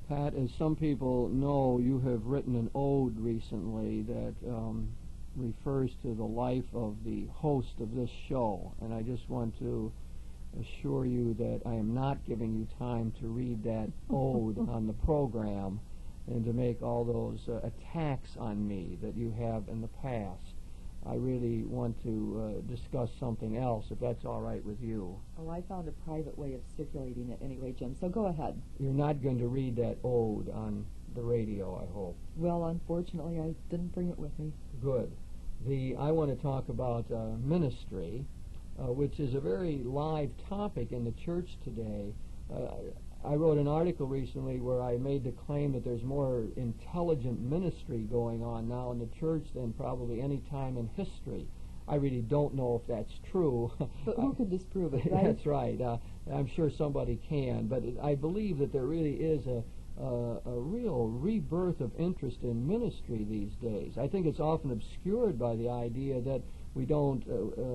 Pat, as some people know, you have written an ode recently that refers to the life of the host of this show, and I just want to assure you that I am not giving you time to read that ode on the program and to make all those attacks on me that you have in the past. I really want to discuss something else, if that's all right with you. Oh, I found a private way of circulating it anyway, Jim, so go ahead. You're not going to read that ode on the radio, I hope. Well, unfortunately, I didn't bring it with me. Good. I want to talk about ministry, which is a very live topic in the church today. I wrote an article recently where I made the claim that there's more intelligent ministry going on now in the church than probably any time in history. I really don't know if that's true. But who can disprove it, right? That's right. I'm sure somebody can, but I believe that there really is a real rebirth of interest in ministry these days. I think it's often obscured by the idea that we don't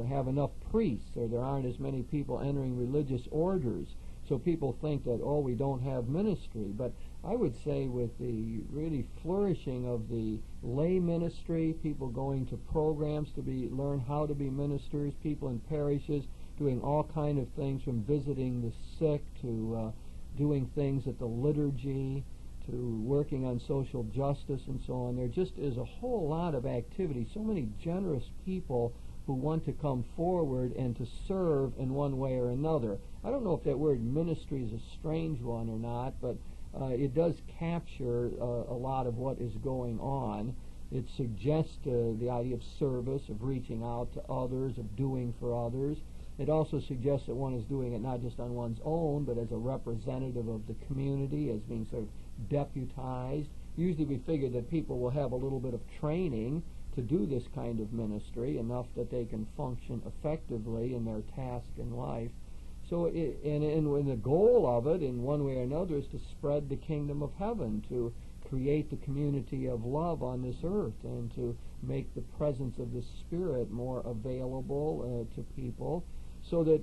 have enough priests, or there aren't as many people entering religious orders. So people think that, oh, we don't have ministry. But I would say with the really flourishing of the lay ministry, people going to programs to learn how to be ministers, people in parishes doing all kind of things from visiting the sick to doing things at the liturgy to working on social justice and so on. There just is a whole lot of activity, so many generous people who want to come forward and to serve in one way or another. I don't know if that word ministry is a strange one or not, but it does capture a lot of what is going on. It suggests the idea of service, of reaching out to others, of doing for others. It also suggests that one is doing it not just on one's own, but as a representative of the community, as being sort of deputized. Usually we figure that people will have a little bit of training to do this kind of ministry, enough that they can function effectively in their task in life. So, and the goal of it, in one way or another, is to spread the kingdom of heaven, to create the community of love on this earth, and to make the presence of the Spirit more available to people. So that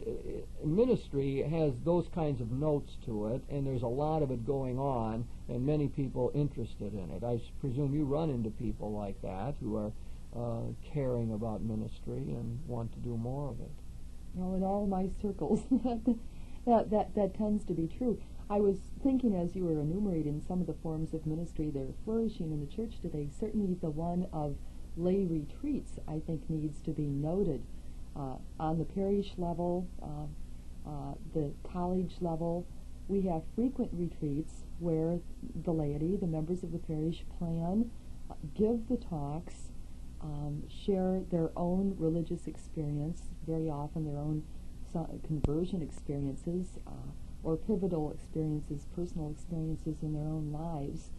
ministry has those kinds of notes to it, and there's a lot of it going on, and many people interested in it. I presume you run into people like that who are caring about ministry and want to do more of it. Well, in all my circles, that tends to be true. I was thinking as you were enumerating some of the forms of ministry that are flourishing in the church today, certainly the one of lay retreats, I think, needs to be noted. On the parish level, the college level, we have frequent retreats where the laity, the members of the parish, plan, give the talks, share their own religious experience, very often their own conversion experiences, or pivotal experiences, personal experiences in their own lives,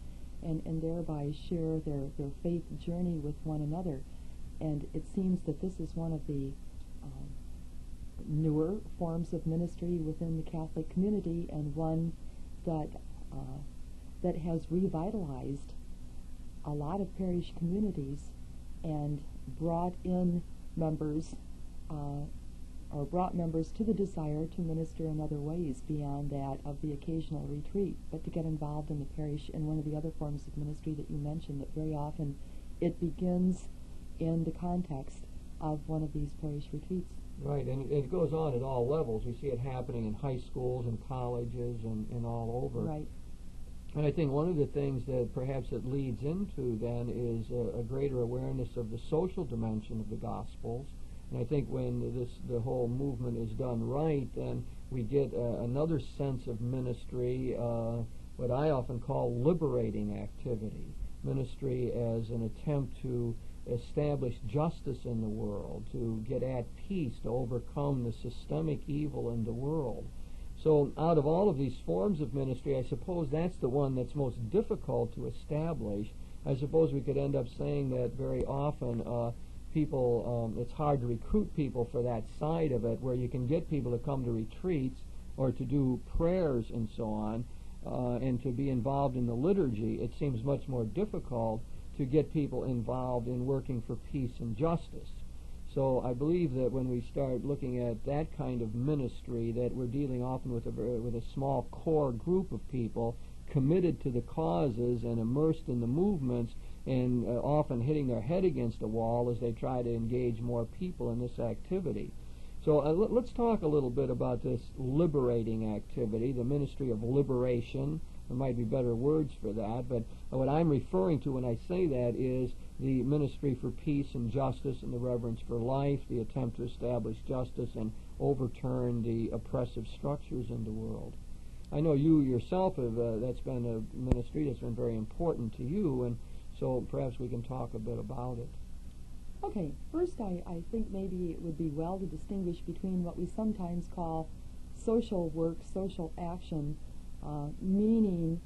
and thereby share their faith journey with one another. And it seems that this is one of the newer forms of ministry within the Catholic community, and one that has revitalized a lot of parish communities and brought in members or brought members to the desire to minister in other ways beyond that of the occasional retreat, but to get involved in the parish in one of the other forms of ministry that you mentioned, that very often it begins in the context of one of these parish retreats. Right, and it goes on at all levels. We see it happening in high schools and colleges and all over. Right. And I think one of the things that perhaps it leads into then is a greater awareness of the social dimension of the Gospels. And I think when the whole movement is done right, then we get another sense of ministry, what I often call liberating activity. Ministry as an attempt to establish justice in the world, to get at peace, to overcome the systemic evil in the world. So out of all of these forms of ministry, I suppose that's the one that's most difficult to establish. I suppose we could end up saying that very often people, it's hard to recruit people for that side of it, where you can get people to come to retreats or to do prayers and so on, and to be involved in the liturgy. It seems much more difficult to get people involved in working for peace and justice. So I believe that when we start looking at that kind of ministry, that we're dealing often with a small core group of people committed to the causes and immersed in the movements, and often hitting their head against a wall as they try to engage more people in this activity. So let's talk a little bit about this liberating activity, the ministry of liberation. There might be better words for that, but what I'm referring to when I say that is the ministry for peace and justice and the reverence for life, the attempt to establish justice and overturn the oppressive structures in the world. I know you yourself have, that's been a ministry that's been very important to you, and so perhaps we can talk a bit about it. Okay, first I think maybe it would be well to distinguish between what we sometimes call social work, social action, meaning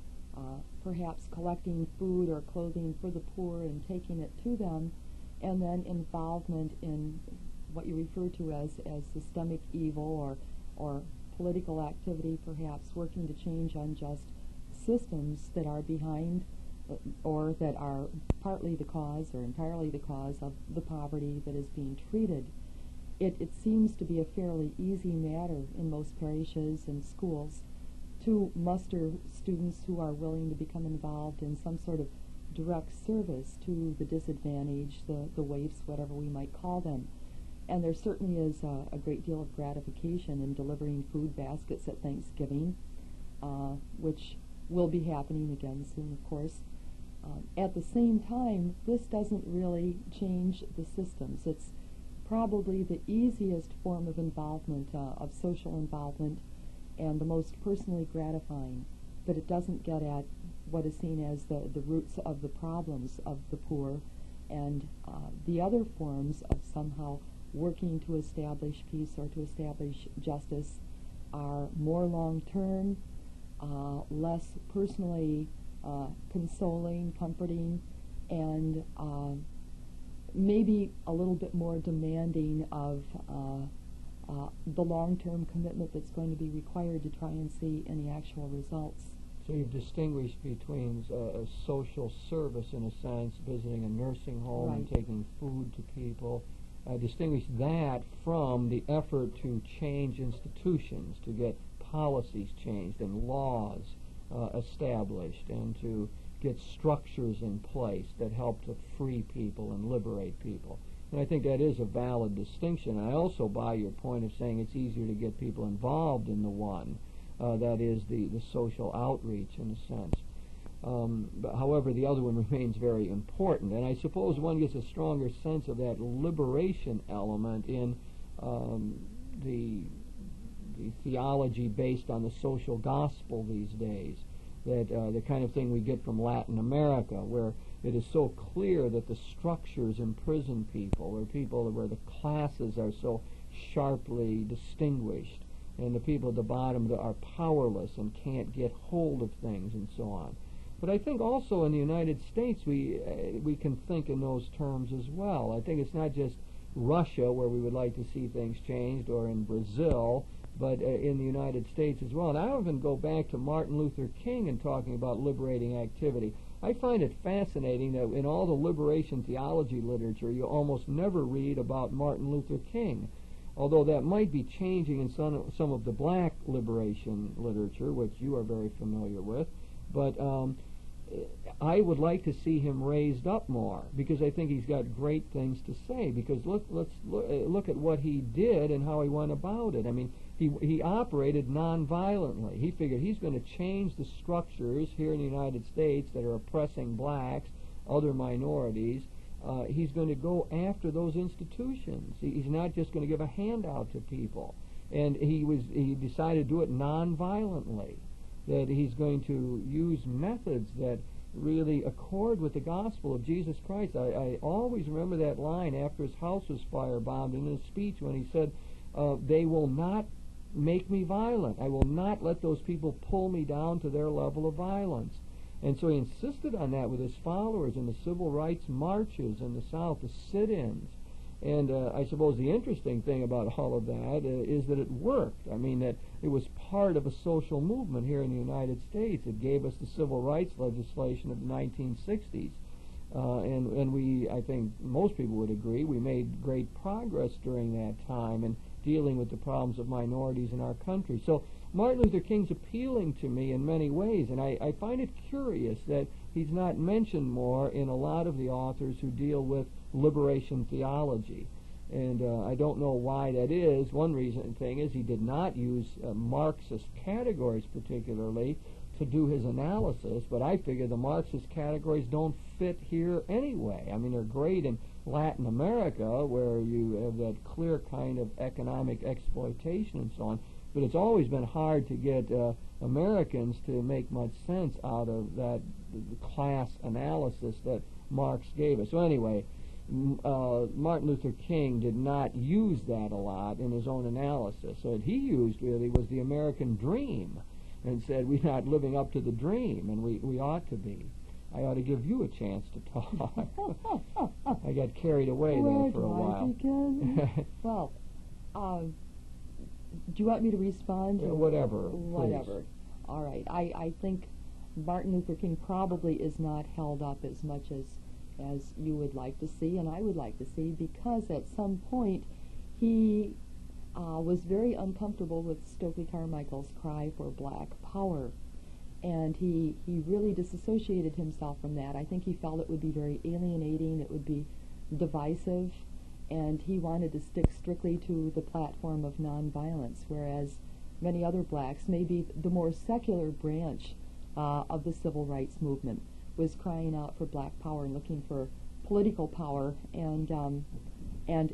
perhaps collecting food or clothing for the poor and taking it to them, and then involvement in what you refer to as systemic evil or political activity, perhaps working to change unjust systems that are behind or that are partly the cause or entirely the cause of the poverty that is being treated. It seems to be a fairly easy matter in most parishes and schools to muster students who are willing to become involved in some sort of direct service to the disadvantaged, the waifs, whatever we might call them. And there certainly is a great deal of gratification in delivering food baskets at Thanksgiving, which will be happening again soon, of course. At the same time, this doesn't really change the systems. It's probably the easiest form of involvement, of social involvement, and the most personally gratifying, but it doesn't get at what is seen as the roots of the problems of the poor, and the other forms of somehow working to establish peace or to establish justice are more long-term, less personally consoling, comforting, and maybe a little bit more demanding of the long-term commitment that's going to be required to try and see any actual results. So you've distinguished between a social service, in a sense, visiting a nursing home and taking food to people, distinguish that from the effort to change institutions, to get policies changed and laws established, and to get structures in place that help to free people and liberate people. And I think that is a valid distinction. I also buy your point of saying it's easier to get people involved in the one, that is the social outreach in a sense. But however, the other one remains very important, and I suppose one gets a stronger sense of that liberation element in the theology based on the social gospel these days, that the kind of thing we get from Latin America, where it is so clear that the structures imprison people, where the classes are so sharply distinguished, and the people at the bottom are powerless and can't get hold of things and so on. But I think also in the United States we can think in those terms as well. I think it's not just Russia where we would like to see things changed, or in Brazil, but in the United States as well. And I even go back to Martin Luther King and talking about liberating activity. I find it fascinating that in all the liberation theology literature you almost never read about Martin Luther King, although that might be changing in some of the black liberation literature, which you are very familiar with. But I would like to see him raised up more, because I think he's got great things to say. Because let's look at what he did and how he went about it. I mean, he operated nonviolently. He figured he's going to change the structures here in the United States that are oppressing blacks, other minorities. He's going to go after those institutions. He's not just going to give a handout to people. And he decided to do it nonviolently, that he's going to use methods that really accord with the gospel of Jesus Christ. I always remember that line after his house was firebombed in his speech when he said, they will not make me violent. I will not let those people pull me down to their level of violence. And so he insisted on that with his followers in the civil rights marches in the South, the sit-ins. And I suppose the interesting thing about all of that is that it worked. I mean, that it was part of a social movement here in the United States. It gave us the civil rights legislation of the 1960s. And we, I think most people would agree, we made great progress during that time in dealing with the problems of minorities in our country. So Martin Luther King's appealing to me in many ways, and I find it curious that he's not mentioned more in a lot of the authors who deal with liberation theology. And I don't know why that is. One thing is he did not use Marxist categories particularly to do his analysis, but I figure the Marxist categories don't fit here anyway. I mean, they're great in Latin America, where you have that clear kind of economic exploitation and so on, but it's always been hard to get Americans to make much sense out of that class analysis that Marx gave us. So anyway, Martin Luther King did not use that a lot in his own analysis. So what he used really was the American dream, and said we're not living up to the dream, and we ought to be. I ought to give you a chance to talk. I got carried away there for a while. Well, do you want me to respond? Whatever. Whatever. Please. All right. I think Martin Luther King probably is not held up as much as you would like to see, and I would like to see, because at some point he was very uncomfortable with Stokely Carmichael's cry for black power, and he really disassociated himself from that. I think he felt it would be very alienating, it would be divisive, and he wanted to stick strictly to the platform of nonviolence, whereas many other blacks, maybe the more secular branch of the civil rights movement, was crying out for black power and looking for political power, and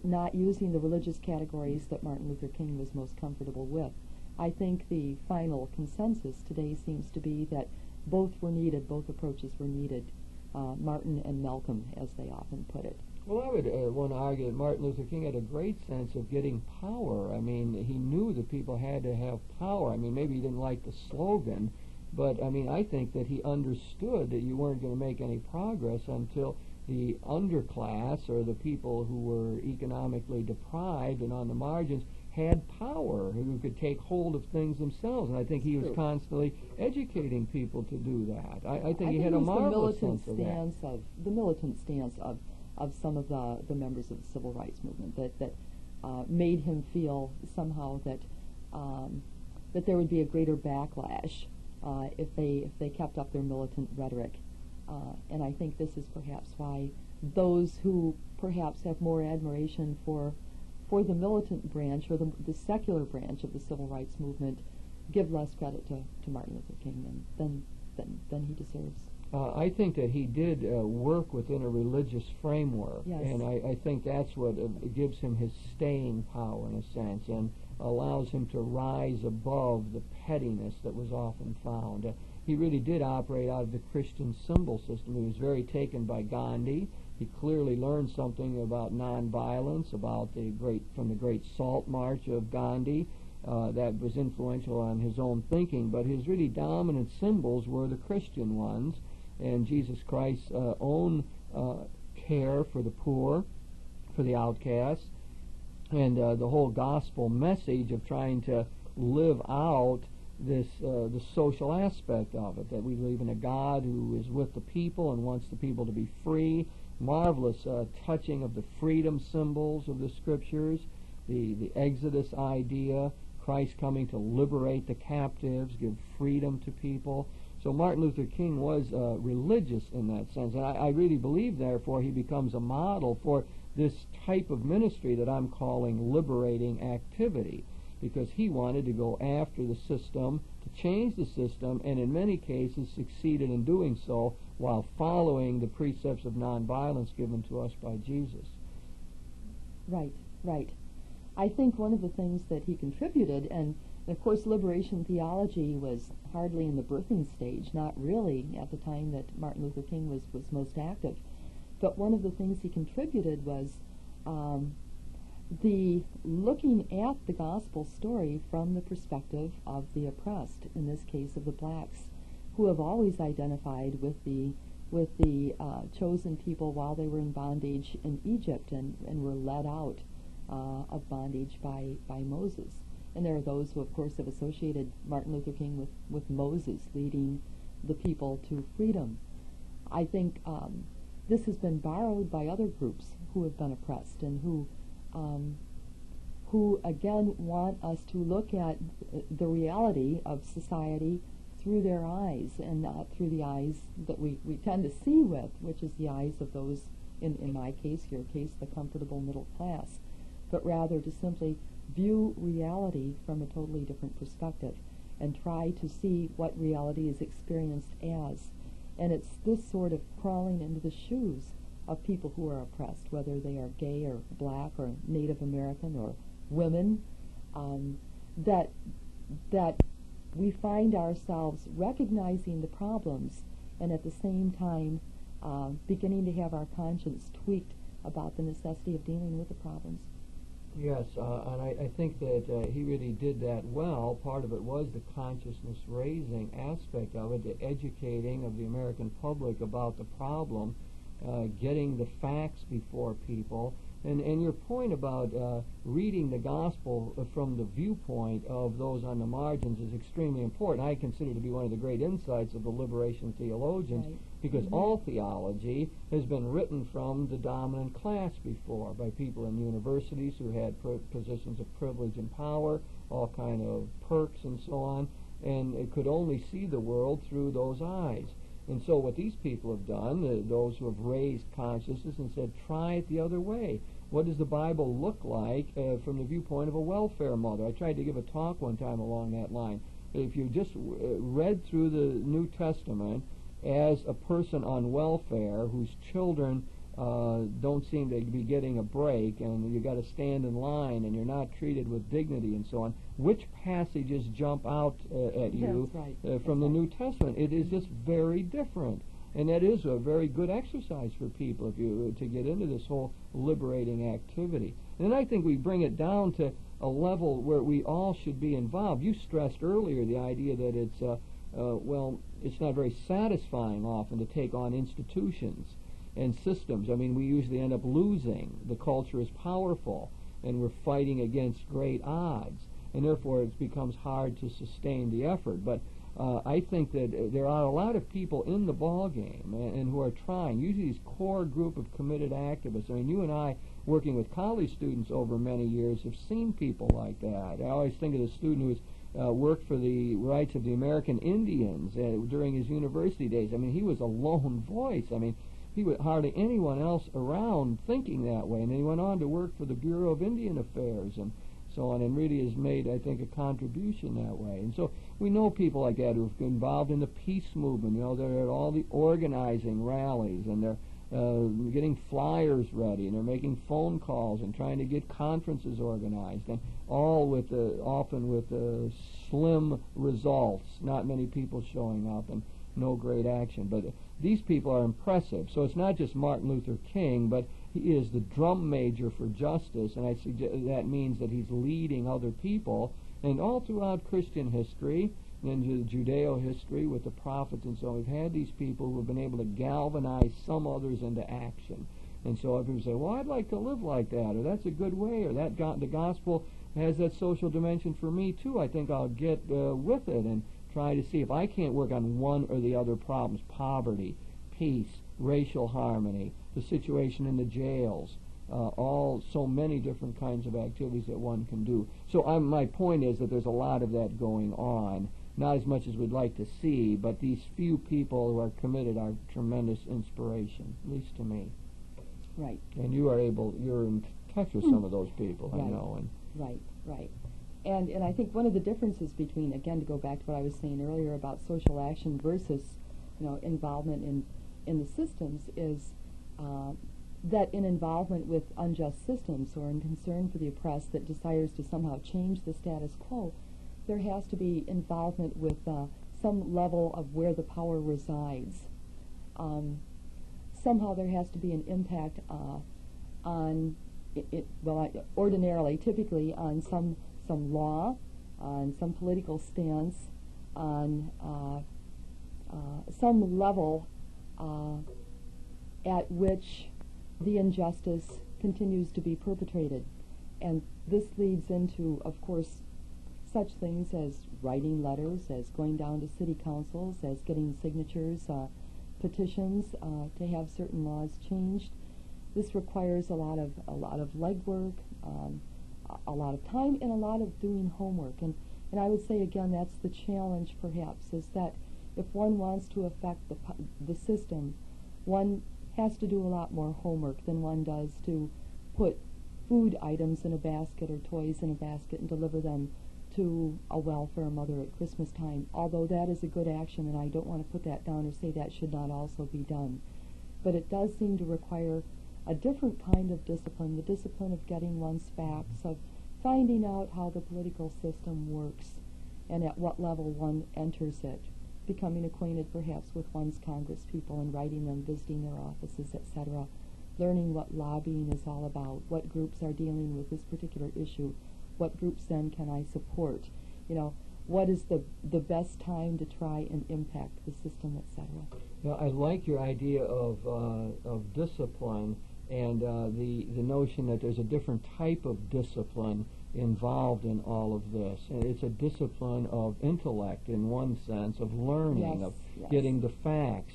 not using the religious categories that Martin Luther King was most comfortable with. I think the final consensus today seems to be that both were needed, both approaches were needed, Martin and Malcolm, as they often put it. Well, I would want to argue that Martin Luther King had a great sense of getting power. I mean, he knew that people had to have power. I mean, maybe he didn't like the slogan, but I mean, I think that he understood that you weren't going to make any progress until the underclass, or the people who were economically deprived and on the margins, had power, who could take hold of things themselves. And I think he was constantly educating people to do that. I think he had a marvelous sense of that. The militant stance of some of the members of the civil rights movement that made him feel somehow that there would be a greater backlash if they kept up their militant rhetoric. And I think this is perhaps why those who perhaps have more admiration for the militant branch, or the secular branch of the civil rights movement, give less credit to Martin Luther King than he deserves. I think that he did work within a religious framework, yes. And I think that's what gives him his staying power, in a sense, and allows him to rise above the pettiness that was often found. He really did operate out of the Christian symbol system. He was very taken by Gandhi. He clearly learned something about nonviolence, about from the great Salt March of Gandhi. That was influential on his own thinking, but his really dominant symbols were the Christian ones, and Jesus Christ's own care for the poor, for the outcasts, and the whole gospel message of trying to live out this the social aspect of it, that we believe in a God who is with the people and wants the people to be free. Marvelous touching of the freedom symbols of the Scriptures, the Exodus idea, Christ coming to liberate the captives, give freedom to people. So Martin Luther King was religious in that sense, and I really believe, therefore, he becomes a model for this type of ministry that I'm calling liberating activity, because he wanted to go after the system, to change the system, and in many cases succeeded in doing so while following the precepts of nonviolence given to us by Jesus. Right. I think one of the things that he contributed, and of course liberation theology was hardly in the birthing stage, not really at the time that Martin Luther King was most active, but one of the things he contributed was the looking at the gospel story from the perspective of the oppressed, in this case of the blacks, who have always identified with the chosen people while they were in bondage in Egypt and were led out of bondage by Moses. And there are those who, of course, have associated Martin Luther King with Moses leading the people to freedom. I think this has been borrowed by other groups who have been oppressed and who who again want us to look at the reality of society through their eyes and not through the eyes that we tend to see with, which is the eyes of those, in my case, your case, the comfortable middle class, but rather to simply view reality from a totally different perspective and try to see what reality is experienced as. And it's this sort of crawling into the shoes of people who are oppressed, whether they are gay or black or Native American or women, that we find ourselves recognizing the problems and at the same time beginning to have our conscience tweaked about the necessity of dealing with the problems. Yes, and I think that he really did that well. Part of it was the consciousness-raising aspect of it, the educating of the American public about the problem, getting the facts before people. And your point about reading the gospel from the viewpoint of those on the margins is extremely important. I consider to be one of the great insights of the liberation theologians, Right. because all theology has been written from the dominant class before, by people in universities who had positions of privilege and power, all kind of perks and so on, and it could only see the world through those eyes. And so what these people have done, those who have raised consciousness and said, try it the other way. What does the Bible look like from the viewpoint of a welfare mother? I tried to give a talk one time along that line. If you just read through the New Testament as a person on welfare whose children don't seem to be getting a break, and you got to stand in line, and you're not treated with dignity and so on, which passages jump out at you from the New Testament? It is just very different. And that is a very good exercise for people if you to get into this whole liberating activity. And then I think we bring it down to a level where we all should be involved. You stressed earlier the idea that it's it's not very satisfying often to take on institutions and systems. I mean, we usually end up losing. The culture is powerful, and we're fighting against great odds, and therefore it becomes hard to sustain the effort. But I think that there are a lot of people in the ball game and who are trying, usually this core group of committed activists. I mean, you and I, working with college students over many years, have seen people like that. I always think of the student who has worked for the rights of the American Indians during his university days. I mean, he was a lone voice. I mean, he was hardly anyone else around thinking that way. And then he went on to work for the Bureau of Indian Affairs and so on, and really has made, I think, a contribution that way. And so we know people like that who have been involved in the peace movement. You know, they're at all the organizing rallies, and they're getting flyers ready, and they're making phone calls and trying to get conferences organized, and all with often with slim results, not many people showing up, and no great action. But these people are impressive. So it's not just Martin Luther King, but he is the drum major for justice, and I suggest that means that he's leading other people. And all throughout Christian history and Judeo history with the prophets and so on, we've had these people who have been able to galvanize some others into action. And so if people say, well, I'd like to live like that, or that's a good way, or that the gospel has that social dimension for me too, I think I'll get with it and try to see if I can't work on one or the other problems: poverty, peace, racial harmony, the situation in the jails, all so many different kinds of activities that one can do. So my point is that there's a lot of that going on, not as much as we'd like to see, but these few people who are committed are tremendous inspiration, at least to me. Right. And you're in touch with some of those people, I know. And Right. And I think one of the differences between, again, to go back to what I was saying earlier about social action versus, involvement in the systems is that in involvement with unjust systems or in concern for the oppressed that desires to somehow change the status quo, there has to be involvement with some level of where the power resides. Somehow there has to be an impact on ordinarily, typically on some law, on some political stance, on some level at which the injustice continues to be perpetrated. And this leads into, of course, such things as writing letters, as going down to city councils, as getting signatures, petitions to have certain laws changed. This requires a lot of legwork, a lot of time and a lot of doing homework. And I would say, again, that's the challenge, perhaps, is that if one wants to affect the system, one has to do a lot more homework than one does to put food items in a basket or toys in a basket and deliver them to a welfare mother at Christmas time, although that is a good action, and I don't want to put that down or say that should not also be done. But it does seem to require a different kind of discipline, the discipline of getting one's facts, of finding out how the political system works and at what level one enters it, becoming acquainted perhaps with one's congresspeople and writing them, visiting their offices, etc., learning what lobbying is all about, what groups are dealing with this particular issue, what groups then can I support, what is the best time to try and impact the system, etc. Now, I like your idea of discipline and the notion that there's a different type of discipline involved in all of this. And it's a discipline of intellect in one sense, of learning, Yes, of yes. getting the facts.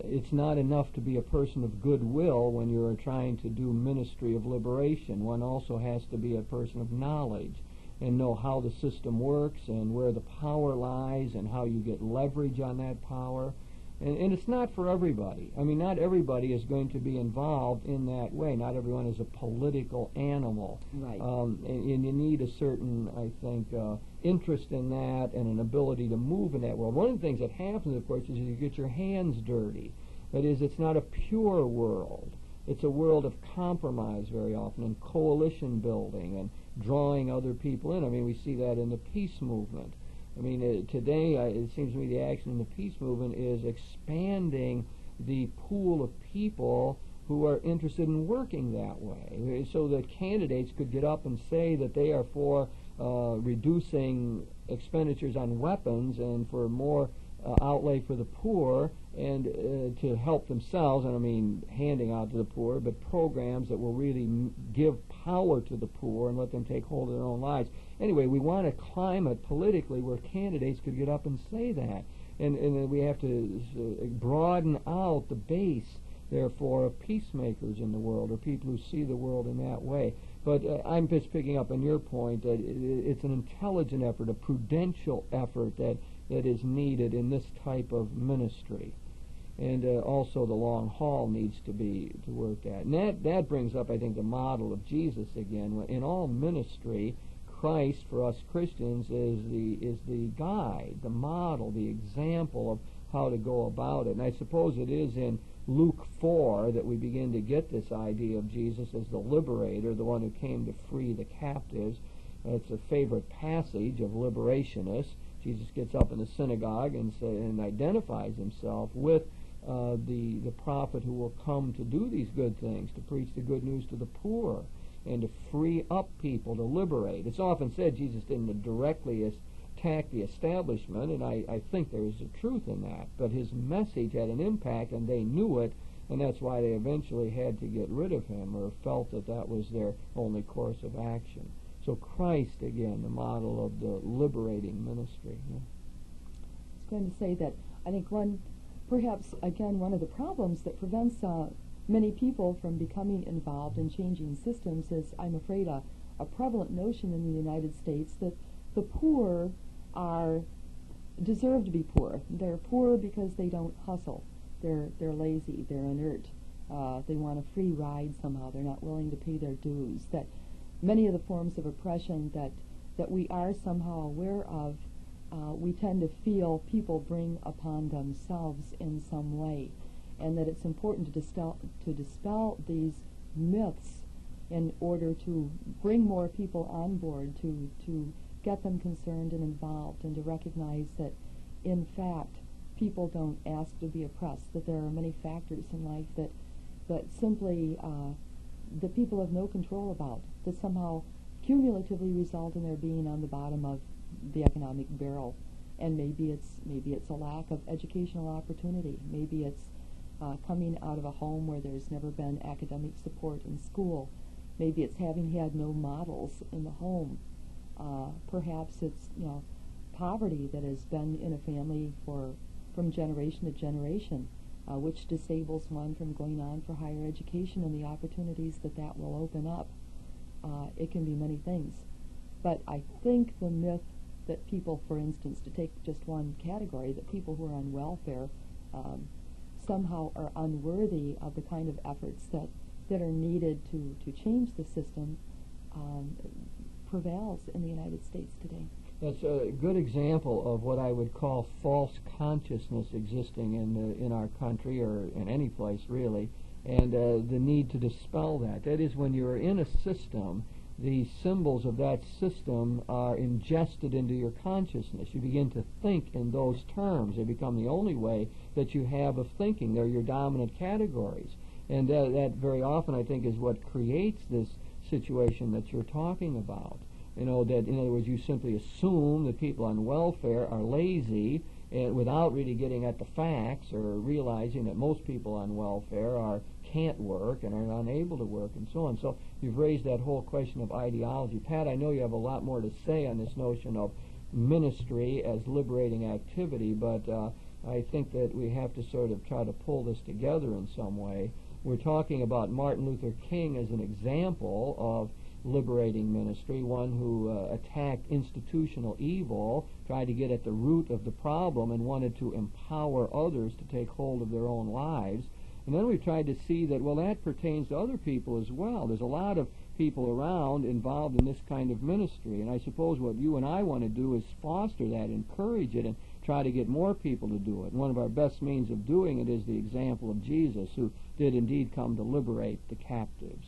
It's not enough to be a person of goodwill when you're trying to do ministry of liberation. One also has to be a person of knowledge and know how the system works and where the power lies and how you get leverage on that power. And it's not for everybody. I mean, not everybody is going to be involved in that way. Not everyone is a political animal. Right. And you need a certain, I think, interest in that and an ability to move in that world. One of the things that happens, of course, is you get your hands dirty. That is, it's not a pure world. It's a world of compromise very often, and coalition building and drawing other people in. I mean, we see that in the peace movement. I mean, today it seems to me the action in the peace movement is expanding the pool of people who are interested in working that way, so that candidates could get up and say that they are for reducing expenditures on weapons and for more outlay for the poor and to help themselves, and I mean handing out to the poor, but programs that will really give power to the poor and let them take hold of their own lives. Anyway, we want a climate politically where candidates could get up and say that, and we have to broaden out the base, therefore, of peacemakers in the world, or people who see the world in that way. But I'm just picking up on your point that it's an intelligent effort, a prudential effort that is needed in this type of ministry. And also the long haul needs to be worked at. And that brings up, I think, the model of Jesus again. In all ministry, Christ, for us Christians, is the guide, the model, the example of how to go about it. And I suppose it is in Luke 4 that we begin to get this idea of Jesus as the liberator, the one who came to free the captives. It's a favorite passage of liberationists. Jesus gets up in the synagogue and identifies himself with the prophet who will come to do these good things, to preach the good news to the poor, and to free up people, to liberate. It's often said Jesus didn't directly attack the establishment, and I think there is a truth in that, but his message had an impact, and they knew it, and that's why they eventually had to get rid of him, or felt that that was their only course of action. So Christ, again, the model of the liberating ministry. Yeah. I was going to say that I think perhaps one of the problems that prevents many people from becoming involved in changing systems is, I'm afraid, a prevalent notion in the United States that the poor deserve to be poor. They're poor because they don't hustle. They're lazy. They're inert. They want a free ride somehow. They're not willing to pay their dues. That many of the forms of oppression that we are somehow aware of, we tend to feel people bring upon themselves in some way, and that it's important to dispel these myths in order to bring more people on board, to get them concerned and involved, and to recognize that, in fact, people don't ask to be oppressed, that there are many factors in life that simply that people have no control about, that somehow cumulatively result in their being on the bottom of the economic barrel. And maybe it's a lack of educational opportunity. Maybe it's coming out of a home where there's never been academic support in school. Maybe it's having had no models in the home. Perhaps it's poverty that has been in a family from generation to generation, which disables one from going on for higher education and the opportunities that will open up. It can be many things. But I think the myth that people, for instance, to take just one category, that people who are on welfare somehow are unworthy of the kind of efforts that are needed to change the system prevails in the United States today. That's a good example of what I would call false consciousness existing in our country, or in any place really, and the need to dispel that. That is, when you're in a system, the symbols of that system are ingested into your consciousness. You begin to think in those terms. They become the only way that you have of thinking. They're your dominant categories. And that very often, I think, is what creates this situation that you're talking about. You know, that in other words, you simply assume that people on welfare are lazy, without really getting at the facts or realizing that most people on welfare can't work and are unable to work and so on. So you've raised that whole question of ideology. Pat, I know you have a lot more to say on this notion of ministry as liberating activity, but I think that we have to sort of try to pull this together in some way. We're talking about Martin Luther King as an example of liberating ministry, one who attacked institutional evil, tried to get at the root of the problem, and wanted to empower others to take hold of their own lives. And then we tried to see that, well, that pertains to other people as well. There's a lot of people around involved in this kind of ministry, and I suppose what you and I want to do is foster that, encourage it, and try to get more people to do it. And one of our best means of doing it is the example of Jesus, who did indeed come to liberate the captives.